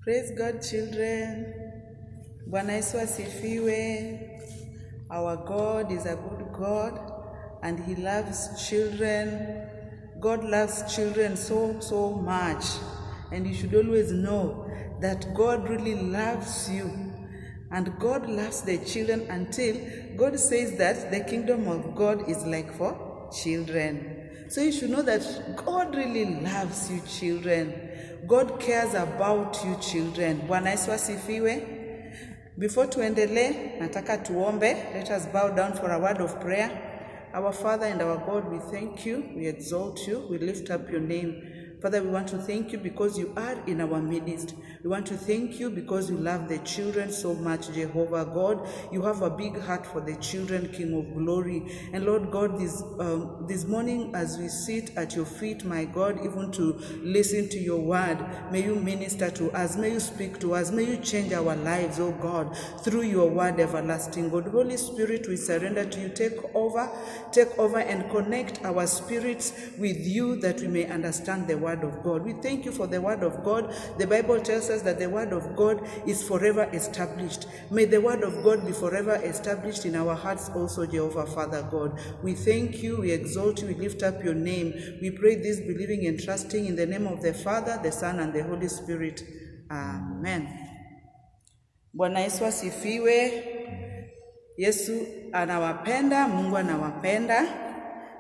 Praise God, children. Bwana Yesu asifiwe. Our God is a good God and He loves children. God loves children so much. And you should always know that God really loves you. And God loves the children until God says that the kingdom of God is like for children. So you should know that God really loves you, children. God cares about you, children. Bwana Yesu asifiwe. Before tuendelee, nataka tuombe. Let us bow down for a word of prayer. Our Father and our God, we thank you, we exalt you, we lift up your name. Father, we want to thank you because you are in our midst. We want to thank you because you love the children so much, Jehovah God. You have a big heart for the children, King of glory. And Lord God, this morning as we sit at your feet, my God, even to listen to your word, may you minister to us, may you speak to us, may you change our lives, oh God, through your word, everlasting God. Holy Spirit, we surrender to you. Take over and connect our spirits with you that we may understand the word of God. We thank you for the word of God. The Bible tells us that the word of God is forever established. May the word of God be forever established in our hearts also, Jehovah Father God. We thank you, we exalt you, we lift up your name. We pray this believing and trusting in the name of the Father, the Son, and the Holy Spirit. Amen. Bwana Yesu asifiwe. Yesu anawapenda, Mungu anawapenda.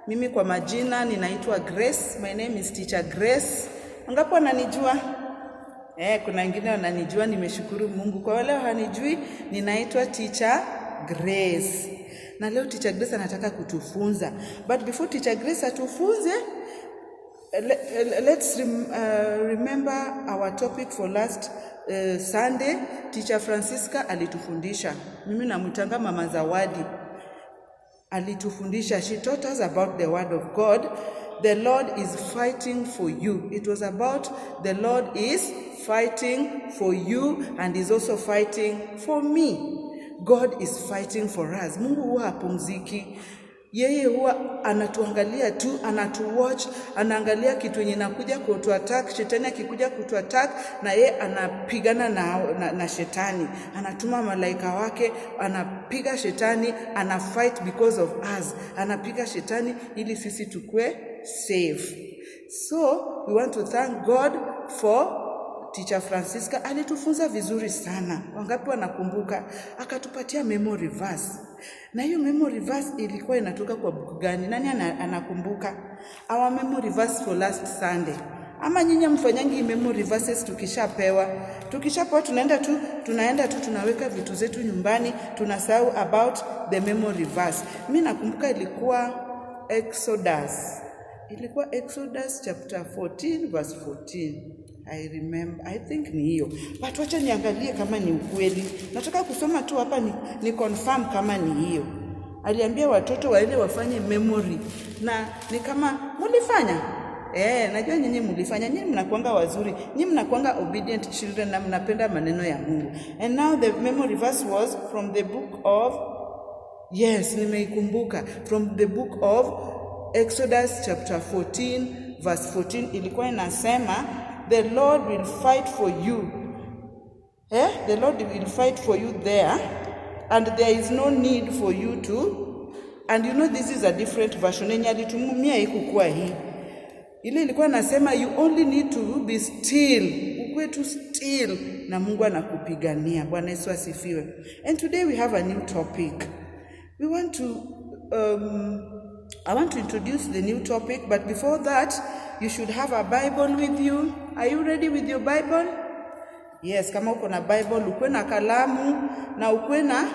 Mimi kwa majina ninaitwa Grace. My name is Teacher Grace. Wangapi wananijua? Kuna wengine wananijua, nimeshukuru Mungu. Kwa wale hanijui, ninaitwa Teacher Grace. Na leo Teacher Grace anataka kutufunza. But before Teacher Grace atufunze, let's remember our topic for last Sunday. Teacher Francisca alitufundisha. Mimi namwitanga Mama Zawadi. Alitufundisha. She taught us about the word of God. The Lord is fighting for you. It was about the Lord is fighting for you and is also fighting for me. God is fighting for us. Mungu huwa hapumziki. Yeye huwa anatuangalia tu, anatuwatch, anaangalia kitu yenye inakuja kutuattack. Shetani akikuja kutuattack, na yeye anapigana na shetani. Anatuma malaika wake, anapiga shetani, anafight because of us. Anapiga shetani ili sisi tukue safe. So, we want to thank God for Teacher Francisca. Alitufunza vizuri sana. Wangapi wanakumbuka? Akatupatia memory verse. Na hiyo memory verse ilikuwa inatoka kwa buku gani? Nani anakumbuka? Our memory verse for last Sunday. Ama nyinyi mfanyangi memory verses tukishapewa tunaenda tu tunaweka vitu zetu nyumbani, tunasahau about the memory verse. Mimi nakumbuka ilikuwa Exodus chapter 14 verse 14. I remember, I think ni hiyo. But wacha niangalie kama ni ukweli. Nataka kusoma tu hapa ni confirm kama ni hiyo. Aliambia watoto waende wafanye memory. Na ni kama mulifanya? Najua nyinyi mulifanya. Nyinyi mnakuanga wazuri. Nyinyi mnakuanga obedient children na mnapenda maneno ya Mungu. And now the memory verse was from the book of, yes, nimeikumbuka. From the book of Exodus chapter 14 verse 14. Ilikuwa inasema, the Lord will fight for you. The Lord will fight for you there. And there is no need for you to. And you know this is a different version. Yenye alitumia ikukuwa hii. Ile ilikuwa nasema you only need to be still. Ukue tu still. Na Mungu anakupigania. Bwana Yesu asifiwe. And today we have a new topic. We want to I want to introduce the new topic, but before that, you should have a Bible with you. Are you ready with your Bible? Yes, kama uko na Bible, ukue na kalamu na ukue na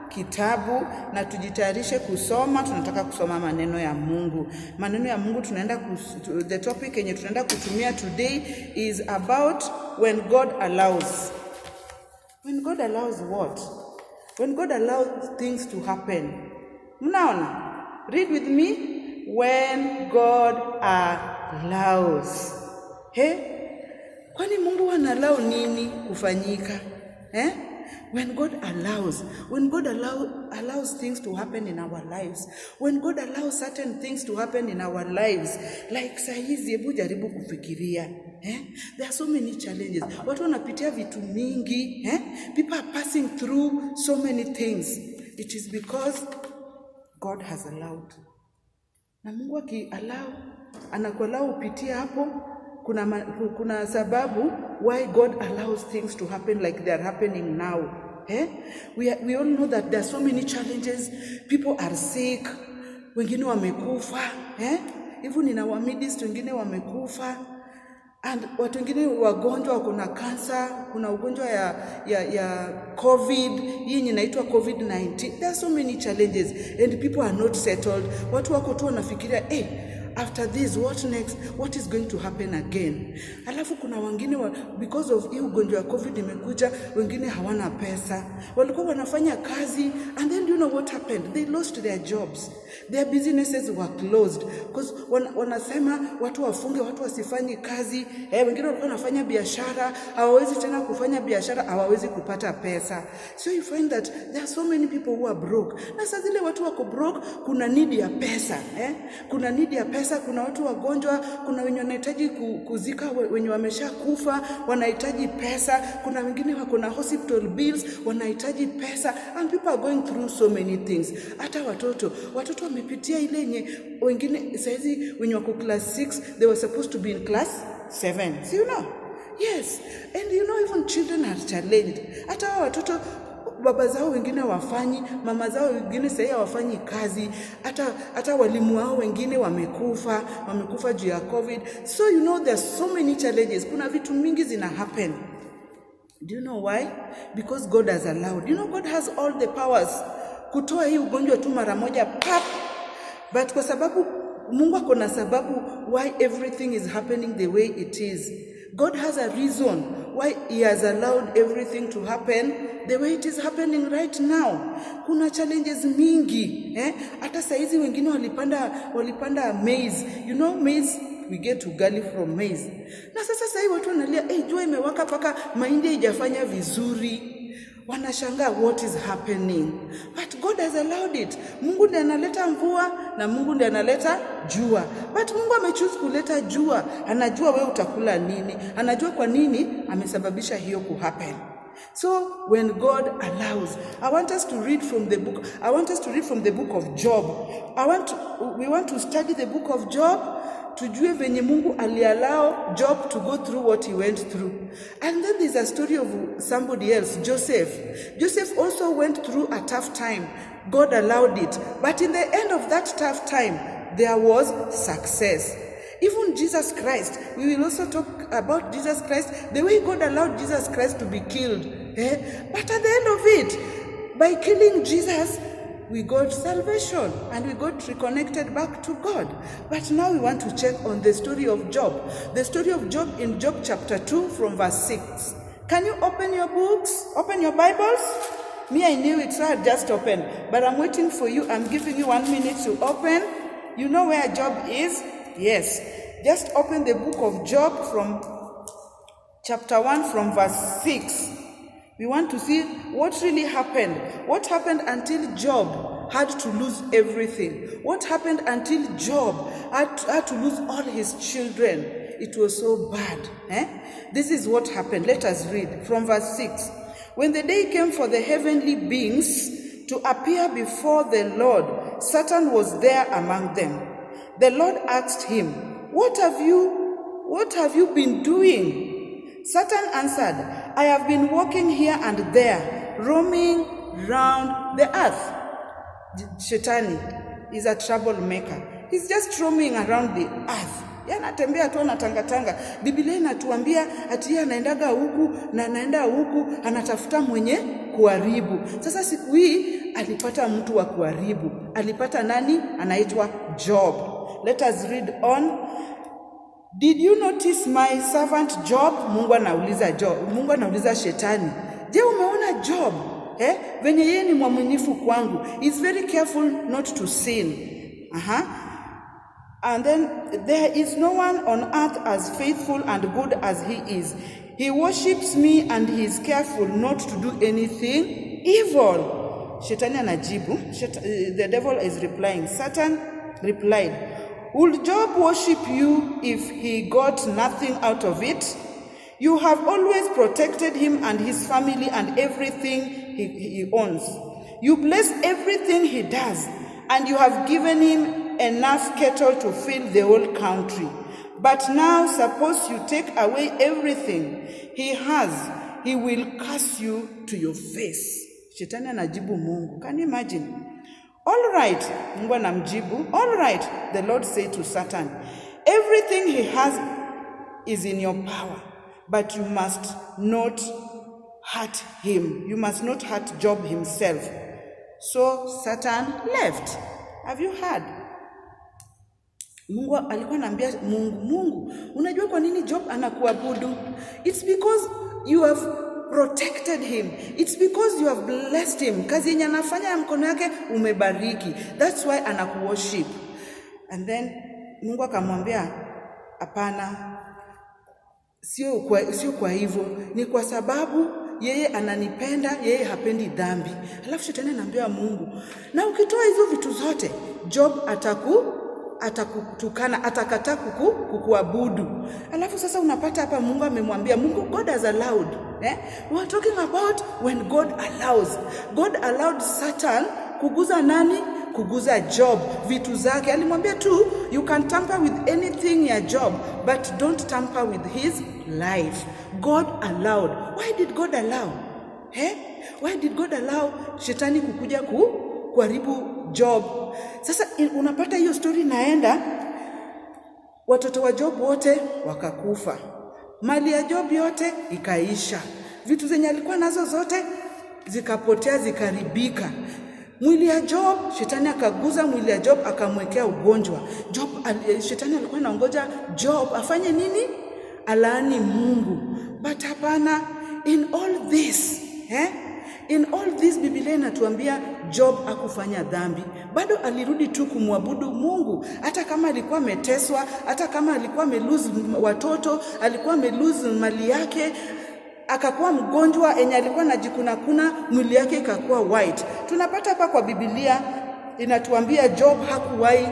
kitabu na tujitayarishe kusoma. Tunataka kusoma maneno ya Mungu. Maneno ya Mungu the topic yenye tunaenda kutumia today is about when God allows. When God allows what? When God allows things to happen. Mnaona? Read with me. When God allows. Kwani Mungu anallow nini kufanyika? When God allows things to happen in our lives. When God allows certain things to happen in our lives. Like saizi hebu jaribu kufikiria. There are so many challenges. Watu wanapitia vitu mingi. People are passing through so many things. It is because God has allowed. Na Mungu akiallow, anakuallow upitie hapo, kuna sababu why God allows things to happen like they are happening now. We all know that there are so many challenges. People are sick. Wengine wamekufa. Even in our midst wengine wamekufa. And watu wengine wagonjwa, kuna cancer, kuna ugonjwa ya COVID, hii inaitwa COVID-19. There are so many challenges and people are not settled. Watu wako tu wanafikiria, after this, what next? What is going to happen again? Alafu kuna wengine because of hii ugonjwa ya COVID imekuja, wengine hawana pesa. Walikuwa wanafanya kazi and then you know what happened? They lost their jobs. Their businesses were closed because wanasema watu wafunge, watu wasifanye kazi. Wengine walikuwa wanafanya biashara, hawawezi tena kufanya biashara, hawawezi kupata pesa. So you find that there are so many people who are broke. Na sasa zile watu wako broke, kuna need ya pesa. Kuna need ya pesa. Kuna watu wagonjwa, kuna wenye wanahitaji kuzika wenye wamesha kufa, wanahitaji pesa. Kuna wengine wako na hospital bills, wanahitaji pesa. And people are going through so many things. Hata watoto wamepitia ile yenye wengine saizi wenye wako class 6, they were supposed to be in class 7. So you know? Yes. And you know even children are challenged. Hata watoto baba zao wengine wafanyi, mama zao wengine sasa hawafanyi kazi, hata walimu wao wengine wamekufa juu ya COVID. So you know there's so many challenges. Kuna vitu mingi zina happen. Do you know why? Because God has allowed. You know God has all the powers kutoa hii ugonjwa tu mara moja pap. But kwa sababu Mungu ako na sababu why everything is happening the way it is. God has a reason why he has allowed everything to happen the way it is happening right now. Kuna challenges mingi. Hata saizi wengine walipanda maize. You know maize, we get ugali from maize. Na sasa hivi watu wanalia, jua imewaka paka mahindi haijafanya vizuri. Wanashangaa what is happening. But God has allowed it. Mungu ndiye analeta mvua na Mungu ndiye analeta jua. But Mungu amechoose kuleta jua. Anajua wewe utakula nini. Anajua kwa nini amesababisha hiyo kuhappen. So when God allows, I want us to read from the book. I want us to read from the book of Job. We want to study the book of Job. Tujue venye Mungu aliallow Job to go through what he went through. And then there's a story of somebody else, Joseph. Joseph also went through a tough time. God allowed it. But in the end of that tough time, there was success. Even Jesus Christ, we will also talk about Jesus Christ, the way God allowed Jesus Christ to be killed. But at the end of it, by killing Jesus, we got salvation and we got reconnected back to God. But now we want to check on the story of Job. The story of Job in Job chapter 2 from verse 6. Can you open your books? Open your Bibles? Me, I knew it, so I just opened. But I'm waiting for you. I'm giving you 1 minute to open. You know where Job is? Yes. Just open the book of Job from chapter 1 from verse 6. We want to see what really happened. What happened until Job had to lose everything? What happened until Job had to lose all his children? It was so bad. This is what happened. Let us read from verse 6. When the day came for the heavenly beings to appear before the Lord, Satan was there among them. The Lord asked him, What have you been doing? Satan answered, I have been walking here and there, roaming round the earth. Shetani is a troublemaker. He's just roaming around the earth. Anatembea tu anatangatanga. Biblia inatuambia ati anaendaga huku na anaenda huku, anatafuta mwenye kuharibu. Sasa siku hii alipata mtu wa kuharibu. Alipata nani? Anaitwa Job. Let us read on. Did you notice my servant Job? Mungu anauliza Job. Mungu anauliza Shetani. Je, umeona Job? Venye yeye ni mwaminifu kwangu. He's very careful not to sin. And then there is no one on earth as faithful and good as he is. He worships me and he is careful not to do anything evil. Shetani anajibu. The devil is replying. Satan replied, Would Job worship you if he got nothing out of it? You have always protected him and his family and everything he owns. You bless everything he does, and you have given him enough cattle to fill the whole country. But now suppose you take away everything he has, he will curse you to your face. Shetani anajibu Mungu. Can you imagine? All right, Mungu anamjibu. All right, the Lord said to Satan, everything he has is in your power, but you must not hurt him. You must not hurt Job himself. So Satan left. Have you heard? Mungu alikuwa anaambia Mungu, unajua kwa nini Job anakuabudu? It's because you have protected him. It's because you have blessed him. Kazi yenye anafanya ya mkono yake umebariki. That's why anakuworship. And then Mungu akamwambia, hapana, sio kwa hivyo, ni kwa sababu yeye ananipenda, yeye hapendi dhambi. Alafu shetani anaambia Mungu, na ukitoa hizo vitu zote, Job atakutukana, atakataa kukuabudu. Alafu sasa unapata hapa Mungu amemwambia, Mungu, God has allowed. We are talking about when God allows. God allowed Satan kuguza nani? Kuguza Job, vitu zake. Alimwambia tu, you can tamper with anything ya Job, but don't tamper with his life. God allowed. Why did God allow? Why did God allow shetani kukuja kuharibu Job? Sasa unapata hiyo story naenda, watoto wa Job wote wakakufa. Mali ya Job yote ikaisha. Vitu zenye alikuwa nazo zote zikapotea, zikaribika. Mwili ya Job, shetani akaguza mwili ya Job, akamwekea ugonjwa. Shetani alikuwa anaongoja Job afanye nini? Alaani Mungu. But hapana, in all this, Biblia inatuambia Job hakufanya dhambi. Bado alirudi tu kumwabudu Mungu. Hata kama alikuwa ameteswa, hata kama alikuwa amelose watoto, alikuwa amelose mali yake, akakuwa mgonjwa enye alikuwa anajikunakuna, mwili yake ikakuwa white. Tunapata hapa kwa Biblia inatuambia Job hakuwahi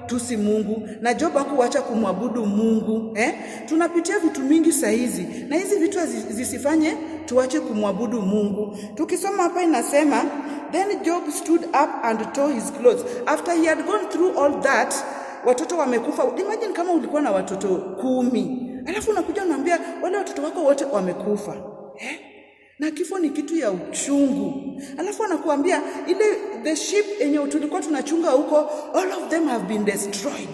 tusi Mungu, na Job hakuacha kumwabudu Mungu. Tunapitia vitu mingi saa hizi, na hizi vitu zisifanye tuache kumwabudu Mungu. Tukisoma hapa inasema, then Job stood up and tore his clothes. After he had gone through all that, watoto wamekufa. Imagine kama ulikuwa na watoto 10, alafu unakuja unaambia wale watoto wako wote wamekufa. Na kifo ni kitu ya uchungu. Alafu anakuambia ile the sheep yenye tulikuwa tunachunga huko, all of them have been destroyed.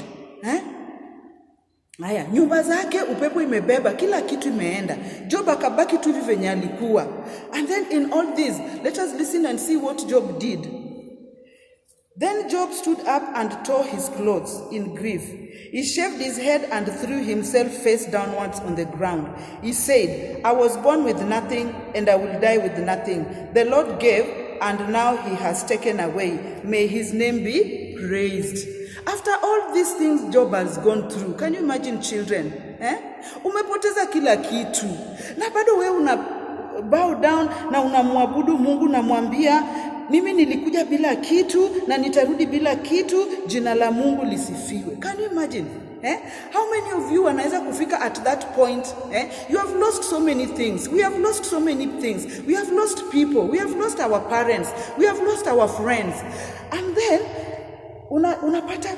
Haya, nyumba zake upepo imebeba, kila kitu imeenda. Job akabaki tu venye alikuwa. And then in all this, let us listen and see what Job did. Then Job stood up and tore his clothes in grief. He shaved his head and threw himself face downwards on the ground. He said, I was born with nothing and I will die with nothing. The Lord gave and now he has taken away. May his name be praised. After all these things Job has gone through, can you imagine children? Umepoteza kila kitu. Na bado wewe una bow down na unamwabudu Mungu na mwambia, mimi nilikuja bila kitu na nitarudi bila kitu, jina la Mungu lisifiwe. Can you imagine? How many of you wanaweza kufika at that point? You have lost so many things. We have lost so many things. We have lost people. We have lost our parents. We have lost our friends. And then unapata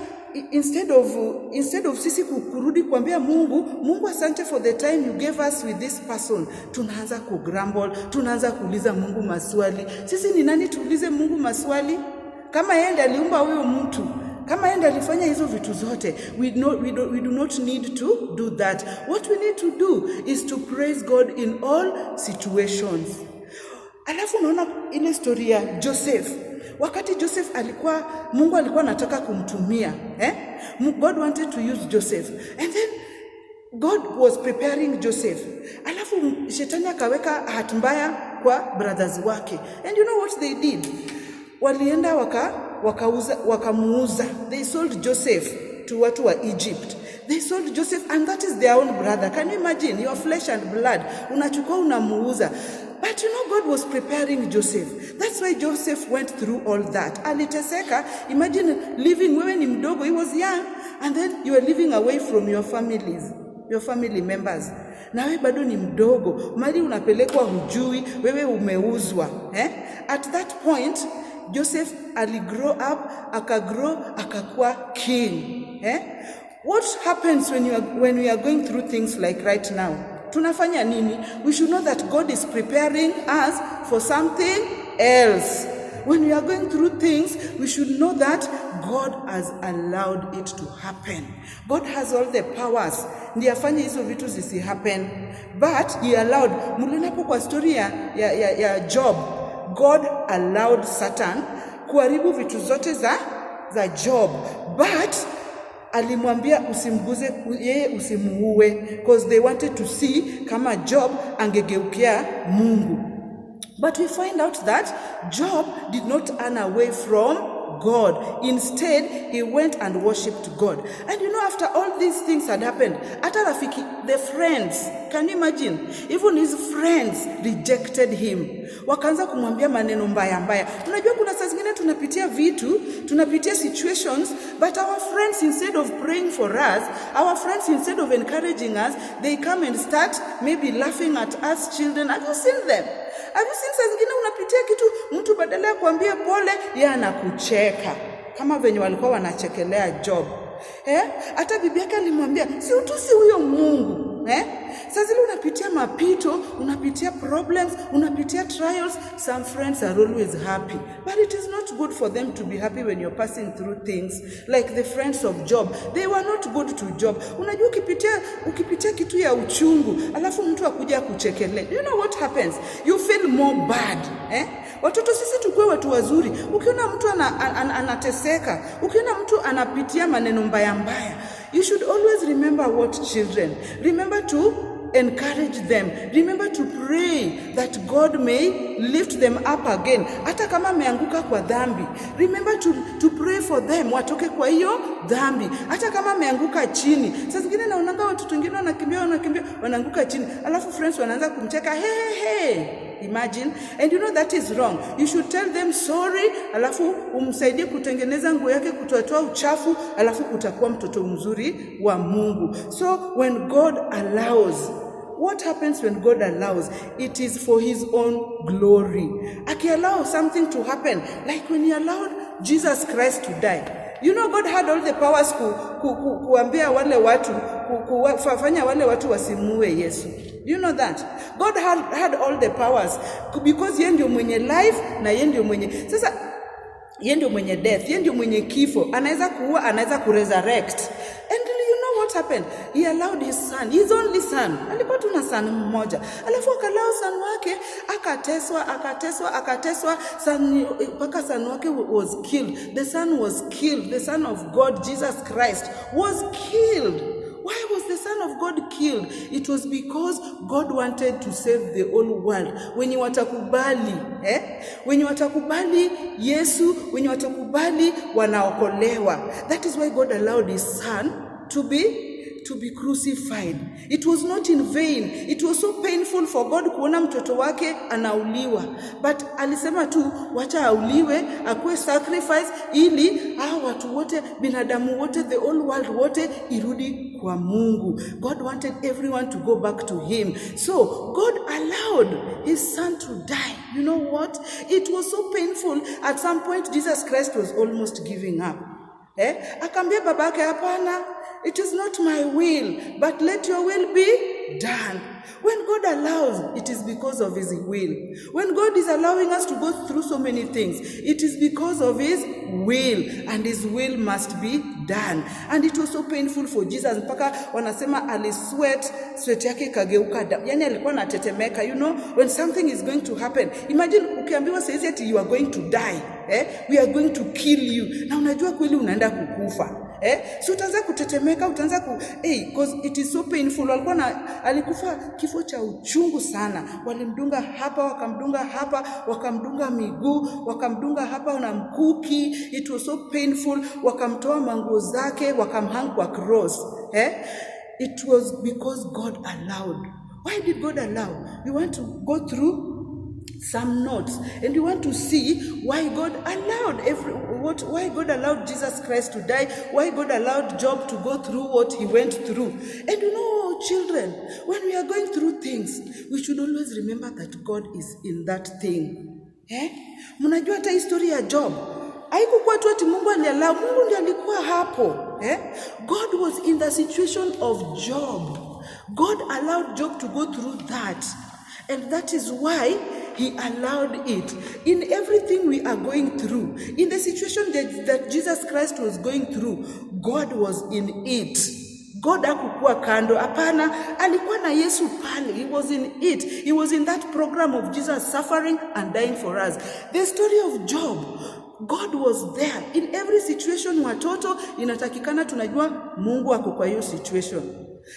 instead of sisi kurudi kuambia Mungu asante for the time you gave us with this person, tunaanza kugrumble, tunaanza kuuliza Mungu maswali. Sisi ni nani tuulize Mungu maswali? Kama yeye ndiye aliumba huyo mtu, kama yeye ndiye alifanya hizo vitu zote, we do not need to do that. What we need to do is to praise God in all situations. Alafu unaona ile story ya Joseph. Wakati Joseph Mungu alikuwa anataka kumtumia, God wanted to use Joseph. And then God was preparing Joseph. Alafu shetani akaweka hati mbaya kwa brothers wake. And you know what they did? Walienda wakamuuza. They sold Joseph to watu wa Egypt. They sold Joseph, and that is their own brother. Can you imagine? Your flesh and blood. Unachukua unamuuza. But you know, God was preparing Joseph. That's why Joseph went through all that. Aliteseka. Imagine living, wewe ni mdogo, he was young. and then you are living away from your family members. Na wewe bado ni mdogo, mali unapelekwa hujui, wewe umeuzwa. At that point, Joseph aligrow up, akakuwa king. What happens when we are going through things like right now? Tunafanya nini? We should know that God is preparing us for something else. When we are going through things, we should know that God has allowed it to happen. God has all the powers. Ndiye afanye hizo vitu zisi happen. But he allowed. Mlionapo kwa story ya Job, God allowed Satan kuharibu vitu zote za Job. But alimwambia usimguze yeye, usimuue, because they wanted to see kama Job angegeukia Mungu. But we find out that Job did not turn away from God. Instead, he went and worshipped God. And you know, after all these things had happened, hata rafiki, the friends, can you imagine? Even his friends rejected him. Wakaanza kumwambia maneno mbaya mbaya. Unajua kuna saa zingine tunapitia situations, but our friends, instead of praying for us, our friends, instead of encouraging us, they come and start maybe laughing at us children. Have you seen them? Have you seen saa zingine unapitia kitu, mtu badala ya kuambia pole, yeye anakucheka. Kama venye walikuwa wanachekelea Job. Hata bibi yake alimwambia, si utusi huyo Mungu. Sasa zile unapitia mapito, unapitia problems, unapitia trials, some friends are always happy. But it is not good for them to be happy when you're passing through things. Like the friends of Job, they were not good to Job. Unajua ukipitia kitu ya uchungu, alafu mtu akuja kuchekele. You know what happens? You feel more bad. Watoto sisi tukue watu wazuri. Ukiona mtu anateseka, ukiona mtu anapitia maneno mbaya mbaya, you should always remember what children. Remember to encourage them. Remember to pray that God may lift them up again. Hata kama ameanguka kwa dhambi, remember to pray for them, watoke kwa hiyo dhambi. Hata kama ameanguka chini. Sasa zingine naonanga watu wengine wanakimbia wanaanguka chini. Alafu friends wanaanza kumcheka, hey. Imagine. And you know that is wrong. You should tell them sorry, alafu umsaidie kutengeneza nguo yake, kutoa uchafu, alafu utakuwa mtoto mzuri wa Mungu. So when God allows, what happens when God allows? It is for his own glory. Akiallow something to happen, like when he allowed Jesus Christ to die. You know, God had all the powers kuambia wale watu, kufanya wale watu wasimue Yesu. You know that? God had all the powers, because yeye ndio mwenye life na yeye ndio mwenye, sasa yeye ndio mwenye death, yeye ndio mwenye kifo. Anaweza kuua, anaweza kuresurrect. And you know what happened? He allowed his son, his only son. Alikuwa tuna son mmoja. Alafu akalao son wake, akateswa, mpaka son wake was killed. The son was killed. The son of God, Jesus Christ, was killed. Why was the Son of God killed? It was because God wanted to save the whole world. When you watakubali, when you watakubali Yesu, when you watakubali wanaokolewa. That is why God allowed his son to be crucified. It was not in vain. It was so painful for God kuona mtoto wake anauliwa. But alisema tu, wacha auliwe, akuwe sacrifice, ili watu wote, binadamu wote, the whole world wote, irudi kwa Mungu. God wanted everyone to go back to him. So God allowed his son to die. You know what? It was so painful. At some point, Jesus Christ was almost giving up. Akambia babake, hapana, it is not my will, but let your will be done. When God allows, it is because of his will. When God is allowing us to go through so many things, it is because of his will, and his will must be done. And it was so painful for Jesus. Mpaka wanasema alisweat, sweat yake kageuka damu. Yani alikuwa anatetemeka. You know, when something is going to happen, imagine ukiambiwa says that you are going to die. We are going to kill you. Na unajua kweli unaenda kukufa. So utaanza kutetemeka, utaanza because it is so painful. Alikufa kifo cha uchungu sana. Walimdunga hapa, wakamdunga hapa, wakamdunga miguu, wakamdunga hapa na mkuki. It was so painful. Wakamtoa manguo zake, wakamhang kwa cross. It was because God allowed. Why did God allow? We want to go through some notes, and you want to see why God allowed why God allowed Jesus Christ to die, why God allowed Job to go through what he went through. And you know, children, when we are going through things, we should always remember that God is in that thing. Mnajua hata historia ya Job, haikuwa tu ati Mungu aliallow, Mungu ndiye alikuwa hapo. God was in the situation of Job. God allowed Job to go through that. And that is why he allowed it. In everything we are going through, in the situation that Jesus Christ was going through, God was in it. God hakukuwa kando. Hapana, alikuwa na Yesu pale. He was in it. He was in that program of Jesus suffering and dying for us. The story of Job, God was there. In every situation watoto, inatakikana tunajua Mungu ako kwa hiyo situation.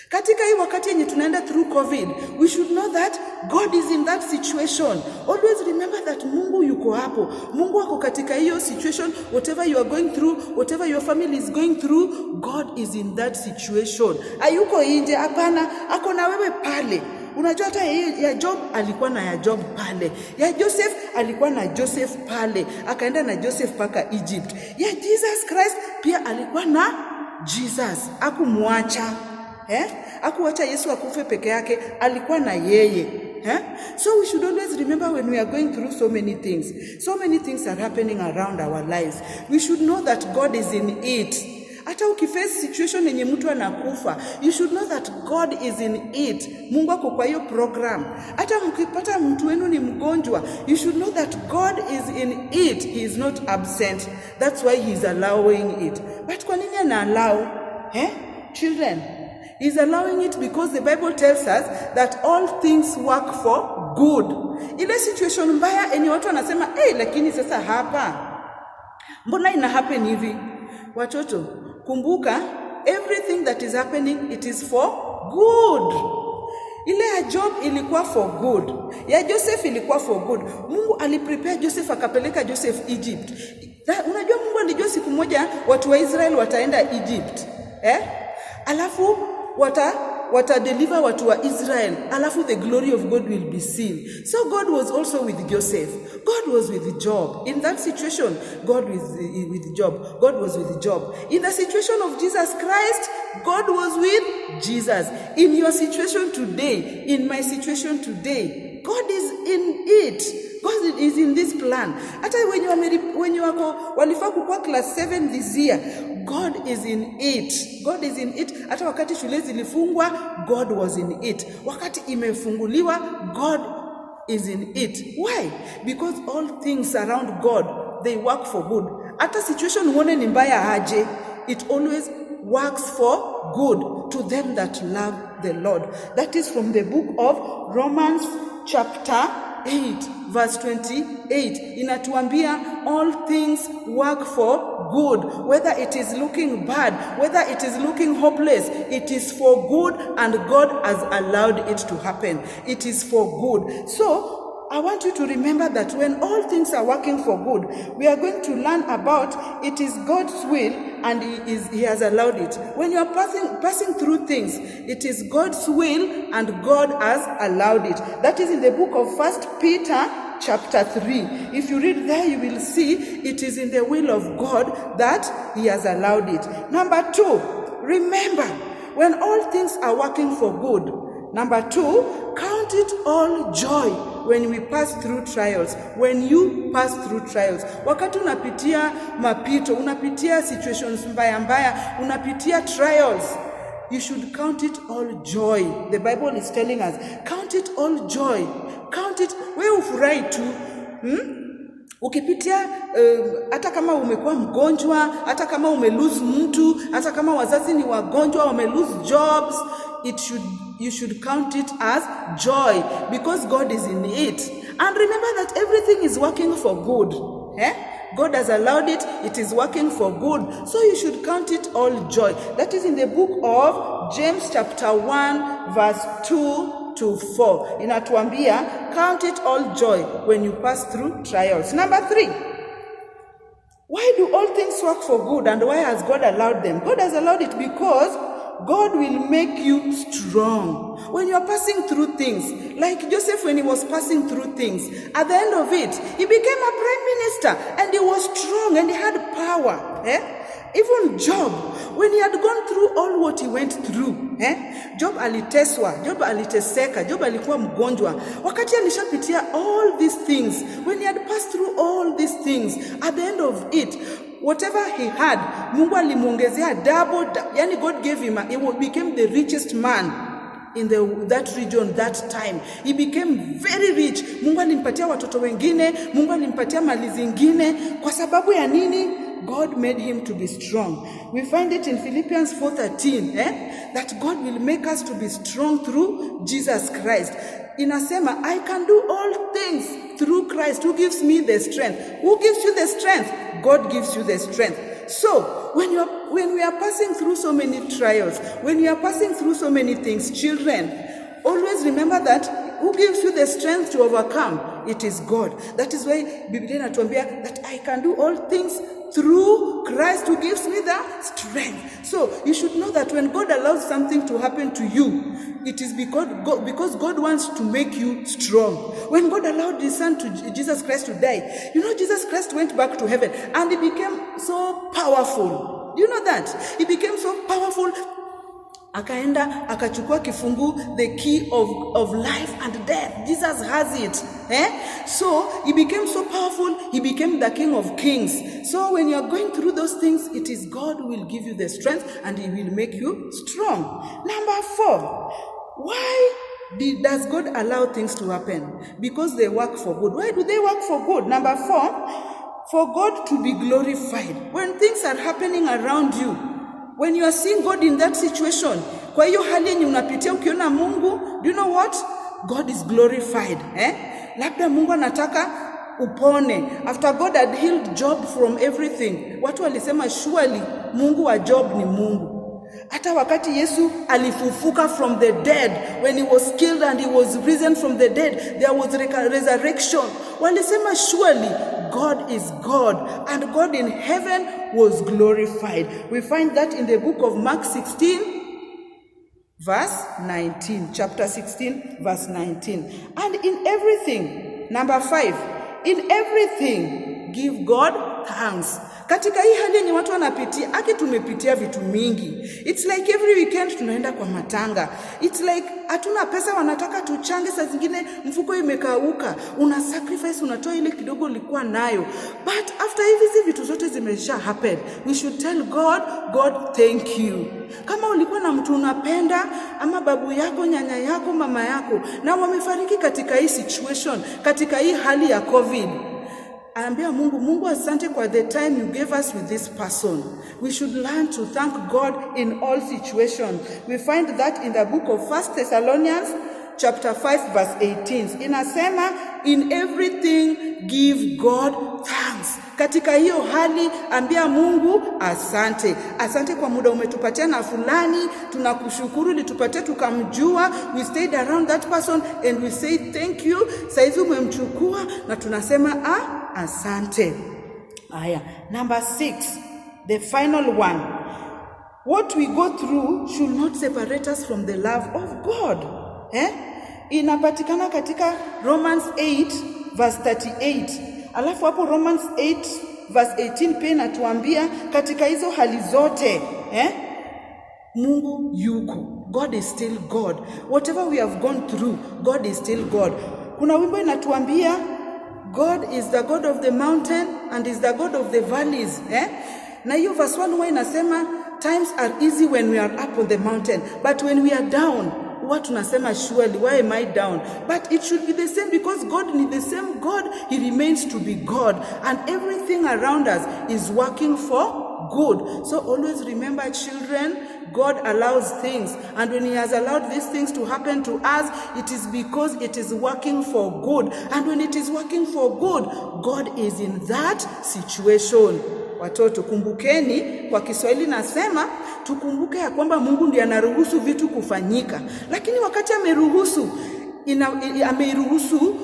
Katika hii wakati yenye tunaenda through COVID, we should know that God is in that situation. Always remember that Mungu yuko hapo. Mungu ako katika hiyo situation. Whatever you are going through, whatever your family is going through, God is in that situation. Hayuko nje, hapana, ako na wewe pale. Unajua hata ya Job alikuwa na ya Job pale. Ya Joseph alikuwa na Joseph pale. Akaenda na Joseph paka Egypt. Ya Jesus Christ pia alikuwa na Jesus. Hakumwacha. Hakuacha Yesu akufe peke yake, alikuwa na yeye. So we should always remember when we are going through so many things are happening around our lives. We should know that God is in it. Hata ukiface situation yenye mtu anakufa, you should know that God is in it. Mungu ako kwa hiyo program. Hata mkipata mtu wenu ni mgonjwa, you should know that God is in it. He is not absent. That's why he is allowing it. But kwa nini ana allow? Children, He's allowing it because the Bible tells us that all things work for good. Ile situation mbaya enye watu wanasema, lakini sasa hapa mbona ina happen hivi? Watoto, kumbuka, everything that is happening, it is for good. Ile ya Job ilikuwa for good. Ya Joseph ilikuwa for good. Mungu aliprepare Joseph, akapeleka Joseph Egypt. Unajua Mungu alijua siku moja watu wa Israel wataenda Egypt. Alafu wata deliver watu wa Israel. Alafu the glory of God will be seen. So God was also with Joseph. God was with Job. In that situation, God was with Job. God was with Job. In the situation of Jesus Christ, God was with Jesus. In your situation today, in my situation today, God is in it. God is in this plan. Hata when you wako walifaa kukua class 7 this year, God is in it. God is in it. Hata wakati shule zilifungwa, God was in it. Wakati imefunguliwa, God is in it. Why? Because all things around God, they work for good. Hata situation uone ni mbaya aje, it always works for good to them that love the Lord. That is from the book of Romans chapter 8 verse 28. Inatuambia all things work for good, whether it is looking bad, whether it is looking hopeless, it is for good, and God has allowed it to happen. It is for good. So I want you to remember that when all things are working for good, we are going to learn about it is God's will, and He has allowed it. When you are passing through things, it is God's will and God has allowed it. That is in the book of 1 Peter chapter 3. If you read there, you will see it is in the will of God that He has allowed it. Number 2, remember, when all things are working for good, number 2, count it all joy when we pass through trials. When you pass through trials, wakati unapitia mapito, unapitia situations mbaya, unapitia trials, you should count it all joy. The Bible is telling us, count it all joy. Count it, wewe ufurahi tu. Ukipitia hata kama umekuwa mgonjwa, hata kama umelose mtu, hata kama wazazi ni wagonjwa, wamelose jobs, you should count it as joy because God is in it. And remember that everything is working for good. God has allowed it, it is working for good. So you should count it all joy. That is in the book of James chapter 1 verse 2 to 4. Inatuambia, count it all joy when you pass through trials. Number 3, why do all things work for good and why has God allowed them? God has allowed it because God will make you strong. When you are passing through things, like Joseph when he was passing through things, at the end of it, he became a prime minister and he was strong and he had power. Even Job, when he had gone through all what he went through, Job aliteswa, Job aliteseka, Job alikuwa mgonjwa. Wakati alishapitia all these things, when he had passed through all these things, at the end of it, whatever he had, Mungu alimuongezea double, yani God gave him, he became the richest man in that region that time. He became very rich. Mungu alimpatia watoto wengine, Mungu alimpatia mali zingine. Kwa sababu ya nini? God made him to be strong. We find it in Philippians 4:13, that God will make us to be strong through Jesus Christ. Inasema, I can do all things through Christ who gives me the strength. Who gives you the strength? God gives you the strength. So, when we are passing through so many trials, when we are passing through so many things, children, always remember that who gives you the strength to overcome? It is God. That is why Biblia inatuambia that I can do all things through Christ who gives me the strength. So you should know that when God allows something to happen to you, it is because God wants to make you strong. When God allowed his son Jesus Christ to die, you know, Jesus Christ went back to heaven and he became so powerful. Do you know that? He became so powerful. Akaenda akachukua kifungu, the key of life and death. Jesus has it. So he became so powerful, he became the King of Kings. So when you are going through those things, it is God who will give you the strength and he will make you strong. Number 4, why does God allow things to happen? Because they work for good. Why do they work for good? Number 4, for God to be glorified. When things are happening around you, when you are seeing God in that situation, kwa hiyo hali yenye unapitia ukiona Mungu, do you know what? God is glorified. Labda Mungu anataka upone. After God had healed Job from everything, watu walisema surely Mungu wa Job ni Mungu. Hata wakati Yesu alifufuka from the dead, when he was killed and he was risen from the dead, there was resurrection. Walisema surely God is God, and God in heaven was glorified. We find that in the book of Mark 16, verse 19. Chapter 16, verse 19. And in everything, number 5, in everything, give God thanks. Katika hii hali yenye watu wanapitia, tumepitia vitu mingi. It's like every weekend tunaenda kwa matanga. It's like hatuna pesa, wanataka tuchange, saa zingine mfuko imekauka. Una sacrifice, unatoa ile kidogo ulikuwa nayo. But after hizi vitu zote zimesha happen, we should tell God, God thank you. Kama ulikuwa na mtu unapenda, ama babu yako, nyanya yako, mama yako, na wamefariki katika hii situation, katika hii hali ya COVID, ambia Mungu asante kwa the time you gave us with this person. We should learn to thank God in all situations. We find that in the book of 1 Thessalonians chapter 5 verse 18. Inasema, in everything give God thanks. Katika hiyo hali ambia Mungu asante. Asante kwa muda umetupatia na fulani, tunakushukuru litupatia tukamjua. We stayed around that person and we say thank you. Saizi umemchukua na tunasema asante. Aya, number 6, the final one. What we go through should not separate us from the love of God. Inapatikana katika Romans 8 verse 38. Alafu hapo Romans 8 verse 18 pia inatuambia katika hizo hali zote, Mungu yuko. God is still God. Whatever we have gone through, God is still God. Kuna wimbo inatuambia God is the God of the mountain and is the God of the valleys. Na hiyo verse 1 huwa inasema times are easy when we are up on the mountain, but when we are down, what tunasema surely, why am I down? But it should be the same, because God is the same God. He remains to be God, and everything around us is working for good. So always remember, children, God allows things, and when he has allowed these things to happen to us, it is because it is working for good. And when it is working for good, God is in that situation. Watoto, kumbukeni, kwa Kiswahili nasema tukumbuke ya kwamba Mungu ndiye anaruhusu vitu kufanyika. Lakini wakati ameruhusu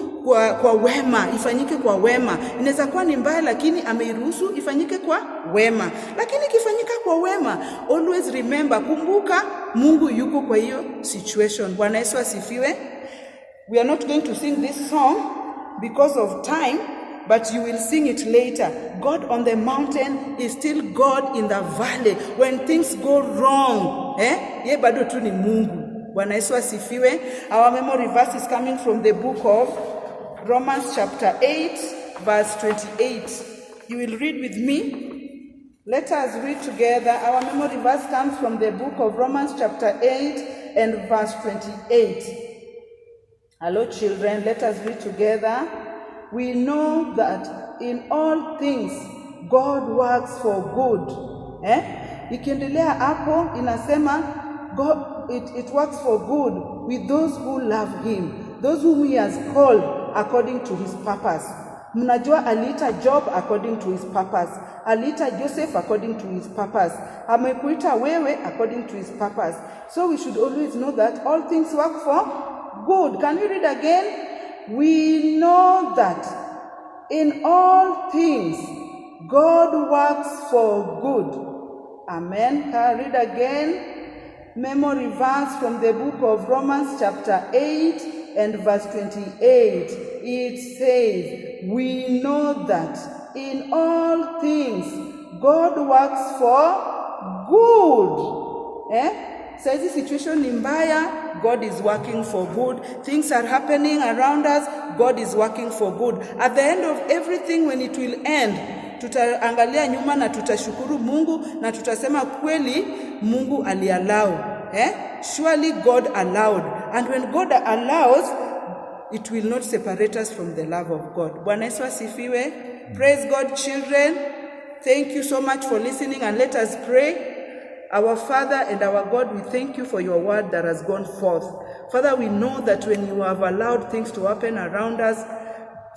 kwa wema, ifanyike kwa wema. Inaweza kuwa ni mbaya lakini ameiruhusu ifanyike kwa wema. Lakini ikifanyika kwa wema, always remember, kumbuka Mungu yuko kwa hiyo situation. Bwana Yesu asifiwe. We are not going to sing this song because of time, but you will sing it later. God on the mountain is still God in the valley. When things go wrong, ye bado tu ni Mungu. Bwana Yesu asifiwe. Our memory verse is coming from the book of Romans chapter 8 verse 28. You will read with me. Let us read together. Our memory verse comes from the book of Romans chapter 8 and verse 28. Hello children, let us read together. We know that in all things God works for good. Ikiendelea hapo inasema God, it works for good with those who love him, those whom he has called according to his purpose. Mnajua aliita Job according to his purpose. Aliita Joseph according to his purpose. Amekuita wewe according to his purpose. So we should always know that all things work for good. Can we read again? We know that in all things God works for good. Amen. Can I read again? Memory verse from the book of Romans chapter 8 and verse 28. It says, we know that in all things God works for good. So this situation in mbaya, God is working for good. Things are happening around us, God is working for good. At the end of everything, when it will end, tutaangalia nyuma na tutashukuru Mungu na tutasema kweli Mungu aliallow. Surely God allowed. And when God allows, it will not separate us from the love of God. Bwana Yesu asifiwe. Praise God, children. Thank you so much for listening, and let us pray. Our Father and our God, we thank you for your word that has gone forth. Father, we know that when you have allowed things to happen around us,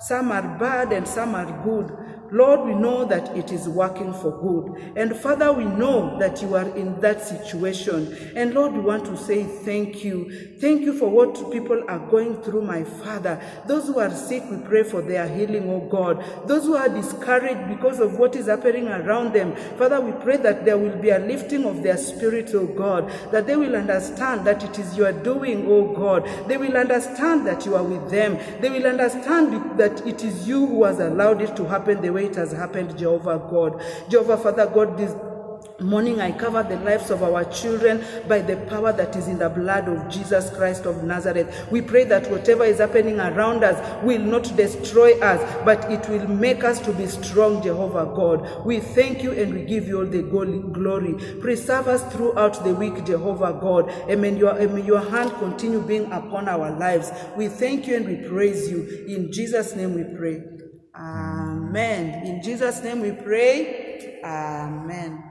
some are bad and some are good. Lord, we know that it is working for good. And Father, we know that you are in that situation. And Lord, we want to say thank you. Thank you for what people are going through, my Father. Those who are sick, we pray for their healing, oh God. Those who are discouraged because of what is happening around them, Father, we pray that there will be a lifting of their spirits, oh God, that they will understand that it is your doing, oh God. They will understand that you are with them. They will understand that it is you who has allowed it to happen the way it has happened, Jehovah God. Jehovah Father God, this morning I cover the lives of our children by the power that is in the blood of Jesus Christ of Nazareth. We pray that whatever is happening around us will not destroy us, but it will make us to be strong, Jehovah God. We thank you and we give you all the glory. Preserve us throughout the week, Jehovah God. And may your hand continue being upon our lives. We thank you and we praise you. In Jesus' name we pray. Amen. In Jesus' name we pray. Amen.